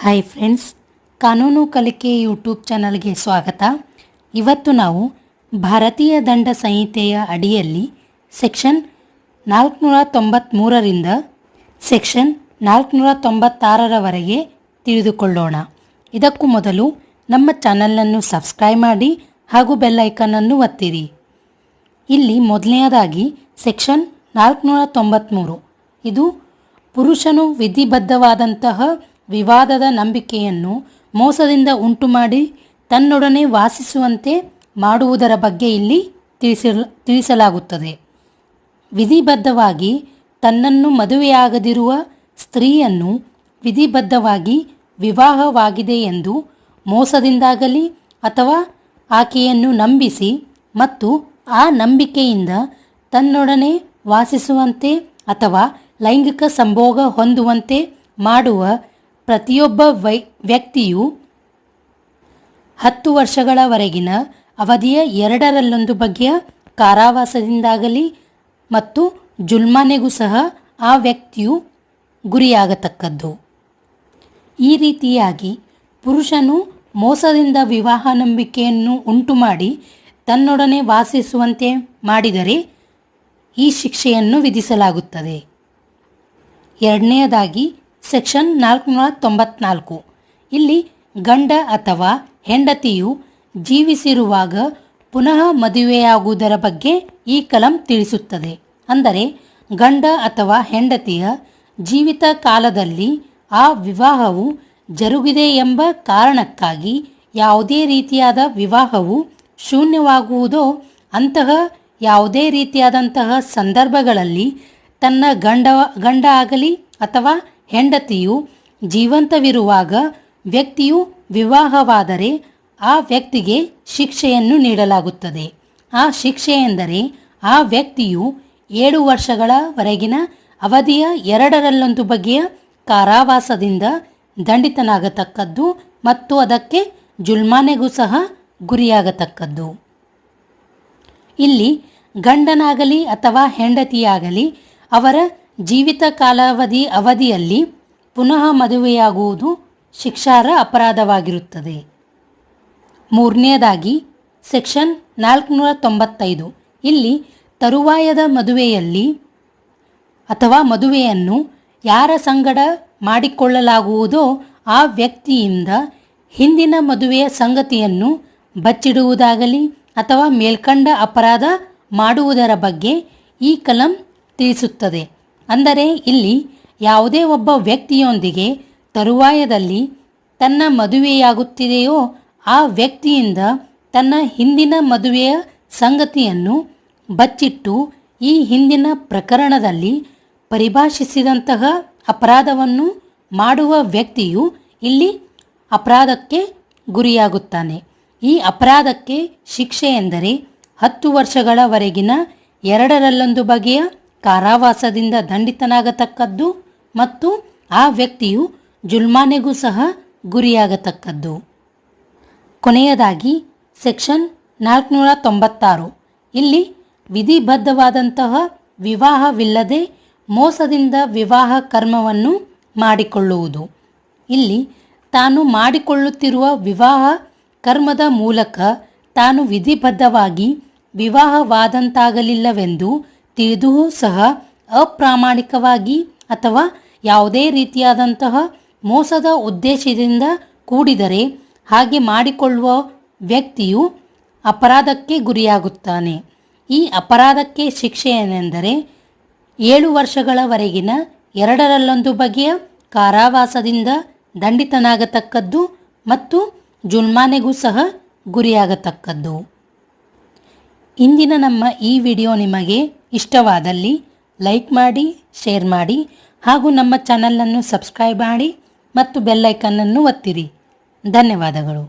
Hi friends, ಕಾನೂನು ಕಲಿಕೆ YouTube ಚಾನಲ್ಗೆ ಸ್ವಾಗತ. ಇವತ್ತು ನಾವು ಭಾರತೀಯ ದಂಡ ಸಂಹಿತೆಯ ಅಡಿಯಲ್ಲಿ ಸೆಕ್ಷನ್ 493ರಿಂದ ಸೆಕ್ಷನ್ 496ರವರೆಗೆ ತಿಳಿದುಕೊಳ್ಳೋಣ. ಇದಕ್ಕೂ ಮೊದಲು ನಮ್ಮ ಚಾನಲನ್ನು ಸಬ್ಸ್ಕ್ರೈಬ್ ಮಾಡಿ ಹಾಗೂ ಬೆಲ್ ಐಕನನ್ನು ಒತ್ತಿರಿ. ಇಲ್ಲಿ ಮೊದಲನೆಯದಾಗಿ ಸೆಕ್ಷನ್ 493 ಇದು ಪುರುಷನು ವಿಧಿಬದ್ಧವಾದಂತಹ ವಿವಾದದ ನಂಬಿಕೆಯನ್ನು ಮೋಸದಿಂದ ಉಂಟುಮಾಡಿ ತನ್ನೊಡನೆ ವಾಸಿಸುವಂತೆ ಮಾಡುವುದರ ಬಗ್ಗೆ ಇಲ್ಲಿ ತಿಳಿಸಲಾಗುತ್ತದೆ. ವಿಧಿಬದ್ಧವಾಗಿ ತನ್ನನ್ನು ಮದುವೆಯಾಗದಿರುವ ಸ್ತ್ರೀಯನ್ನು ವಿಧಿಬದ್ಧವಾಗಿ ವಿವಾಹವಾಗಿದೆ ಎಂದು ಮೋಸದಿಂದಾಗಲಿ ಅಥವಾ ಆಕೆಯನ್ನು ನಂಬಿಸಿ ಮತ್ತು ಆ ನಂಬಿಕೆಯಿಂದ ತನ್ನೊಡನೆ ವಾಸಿಸುವಂತೆ ಅಥವಾ ಲೈಂಗಿಕ ಸಂಭೋಗ ಹೊಂದುವಂತೆ ಮಾಡುವ ಪ್ರತಿಯೊಬ್ಬ ವ್ಯಕ್ತಿಯು 10 ವರ್ಷಗಳವರೆಗಿನ ಅವಧಿಯ 2/1 ಬಗೆಯ ಕಾರಾವಾಸದಿಂದಾಗಲಿ ಮತ್ತು ಜುಲ್ಮಾನೆಗೂ ಸಹ ಆ ವ್ಯಕ್ತಿಯು ಗುರಿಯಾಗತಕ್ಕದ್ದು. ಈ ರೀತಿಯಾಗಿ ಪುರುಷನು ಮೋಸದಿಂದ ವಿವಾಹ ನಂಬಿಕೆಯನ್ನು ಉಂಟುಮಾಡಿ ತನ್ನೊಡನೆ ವಾಸಿಸುವಂತೆ ಮಾಡಿದರೆ ಈ ಶಿಕ್ಷೆಯನ್ನು ವಿಧಿಸಲಾಗುತ್ತದೆ. ಎರಡನೆಯದಾಗಿ ಸೆಕ್ಷನ್ 494 ಇಲ್ಲಿ ಗಂಡ ಅಥವಾ ಹೆಂಡತಿಯು ಜೀವಿಸಿರುವಾಗ ಪುನಃ ಮದುವೆಯಾಗುವುದರ ಬಗ್ಗೆ ಈ ಕಲಂ ತಿಳಿಸುತ್ತದೆ. ಅಂದರೆ ಗಂಡ ಅಥವಾ ಹೆಂಡತಿಯ ಜೀವಿತ ಕಾಲದಲ್ಲಿ ಆ ವಿವಾಹವು ಜರುಗಿದೆ ಎಂಬ ಕಾರಣಕ್ಕಾಗಿ ಯಾವುದೇ ರೀತಿಯಾದ ವಿವಾಹವು ಶೂನ್ಯವಾಗುವುದೋ ಅಂತಹ ಯಾವುದೇ ರೀತಿಯಾದಂತಹ ಸಂದರ್ಭಗಳಲ್ಲಿ ತನ್ನ ಗಂಡ ಆಗಲಿ ಅಥವಾ ಹೆಂಡತಿಯು ಜೀವಂತವಿರುವಾಗ ವ್ಯಕ್ತಿಯು ವಿವಾಹವಾದರೆ ಆ ವ್ಯಕ್ತಿಗೆ ಶಿಕ್ಷೆಯನ್ನು ನೀಡಲಾಗುತ್ತದೆ. ಆ ಶಿಕ್ಷೆ ಎಂದರೆ ಆ ವ್ಯಕ್ತಿಯು 7 ವರ್ಷಗಳವರೆಗಿನ ಅವಧಿಯ 2/1 ಬಗೆಯ ಕಾರಾವಾಸದಿಂದ ದಂಡಿತನಾಗತಕ್ಕದ್ದು ಮತ್ತು ಅದಕ್ಕೆ ಜುಲ್ಮಾನೆಗೂ ಸಹ ಗುರಿಯಾಗತಕ್ಕದ್ದು. ಇಲ್ಲಿ ಗಂಡನಾಗಲಿ ಅಥವಾ ಹೆಂಡತಿಯಾಗಲಿ ಅವರ ಜೀವಿತ ಅವಧಿಯಲ್ಲಿ ಪುನಃ ಮದುವೆಯಾಗುವುದು ಶಿಕ್ಷಾರ್ಹ ಅಪರಾಧವಾಗಿರುತ್ತದೆ. ಮೂರನೆಯದಾಗಿ ಸೆಕ್ಷನ್ 495 ಇಲ್ಲಿ ತರುವಾಯದ ಮದುವೆಯಲ್ಲಿ ಅಥವಾ ಮದುವೆಯನ್ನು ಯಾರ ಸಂಗಡ ಮಾಡಿಕೊಳ್ಳಲಾಗುವುದೋ ಆ ವ್ಯಕ್ತಿಯಿಂದ ಹಿಂದಿನ ಮದುವೆಯ ಸಂಗತಿಯನ್ನು ಬಚ್ಚಿಡುವುದಾಗಲಿ ಅಥವಾ ಮೇಲ್ಕಂಡ ಅಪರಾಧ ಮಾಡುವುದರ ಬಗ್ಗೆ ಈ ಕಲಂ ತಿಳಿಸುತ್ತದೆ. ಅಂದರೆ ಇಲ್ಲಿ ಯಾವುದೇ ಒಬ್ಬ ವ್ಯಕ್ತಿಯೊಂದಿಗೆ ತರುವಾಯದಲ್ಲಿ ತನ್ನ ಮದುವೆಯಾಗುತ್ತಿದೆಯೋ ಆ ವ್ಯಕ್ತಿಯಿಂದ ತನ್ನ ಹಿಂದಿನ ಮದುವೆಯ ಸಂಗತಿಯನ್ನು ಬಚ್ಚಿಟ್ಟು ಈ ಹಿಂದಿನ ಪ್ರಕರಣದಲ್ಲಿ ಪರಿಭಾಷಿಸಿದಂತಹ ಅಪರಾಧವನ್ನು ಮಾಡುವ ವ್ಯಕ್ತಿಯು ಇಲ್ಲಿ ಅಪರಾಧಕ್ಕೆ ಗುರಿಯಾಗುತ್ತಾನೆ. ಈ ಅಪರಾಧಕ್ಕೆ ಶಿಕ್ಷೆ ಎಂದರೆ 10 ವರ್ಷಗಳವರೆಗಿನ 2/1 ಬಗೆಯ ಕಾರಾವಾಸದಿಂದ ದಂಡಿತನಾಗತಕ್ಕದ್ದು ಮತ್ತು ಆ ವ್ಯಕ್ತಿಯು ಜುಲ್ಮಾನೆಗೂ ಸಹ ಗುರಿಯಾಗತಕ್ಕದ್ದು. ಕೊನೆಯದಾಗಿ ಸೆಕ್ಷನ್ 496 ಇಲ್ಲಿ ವಿಧಿಬದ್ಧವಾದಂತಹ ವಿವಾಹವಿಲ್ಲದೆ ಮೋಸದಿಂದ ವಿವಾಹ ಕರ್ಮವನ್ನು ಮಾಡಿಕೊಳ್ಳುವುದು. ಇಲ್ಲಿ ತಾನು ಮಾಡಿಕೊಳ್ಳುತ್ತಿರುವ ವಿವಾಹ ಕರ್ಮದ ಮೂಲಕ ತಾನು ವಿಧಿಬದ್ಧವಾಗಿ ವಿವಾಹವಾದಂತಾಗಲಿಲ್ಲವೆಂದು ತಿಳಿದೂ ಸಹ ಅಪ್ರಾಮಾಣಿಕವಾಗಿ ಅಥವಾ ಯಾವುದೇ ರೀತಿಯಾದಂತಹ ಮೋಸದ ಉದ್ದೇಶದಿಂದ ಕೂಡಿದರೆ ಹಾಗೆ ಮಾಡಿಕೊಳ್ಳುವ ವ್ಯಕ್ತಿಯು ಅಪರಾಧಕ್ಕೆ ಗುರಿಯಾಗುತ್ತಾನೆ. ಈ ಅಪರಾಧಕ್ಕೆ ಶಿಕ್ಷೆ ಏನೆಂದರೆ 7 ವರ್ಷಗಳವರೆಗಿನ 2/1 ಬಗೆಯ ಕಾರಾವಾಸದಿಂದ ದಂಡಿತನಾಗತಕ್ಕದ್ದು ಮತ್ತು ಜುಲ್ಮಾನೆಗೂ ಸಹ ಗುರಿಯಾಗತಕ್ಕದ್ದು. ಇಂದಿನ ನಮ್ಮ ಈ ವಿಡಿಯೋ ನಿಮಗೆ ಇಷ್ಟವಾದಲ್ಲಿ ಲೈಕ್ ಮಾಡಿ, ಶೇರ್ ಮಾಡಿ ಹಾಗೂ ನಮ್ಮ ಚಾನಲನ್ನು ಸಬ್ಸ್ಕ್ರೈಬ್ ಮಾಡಿ ಮತ್ತು ಬೆಲ್ ಐಕನನ್ನು ಒತ್ತಿರಿ. ಧನ್ಯವಾದಗಳು.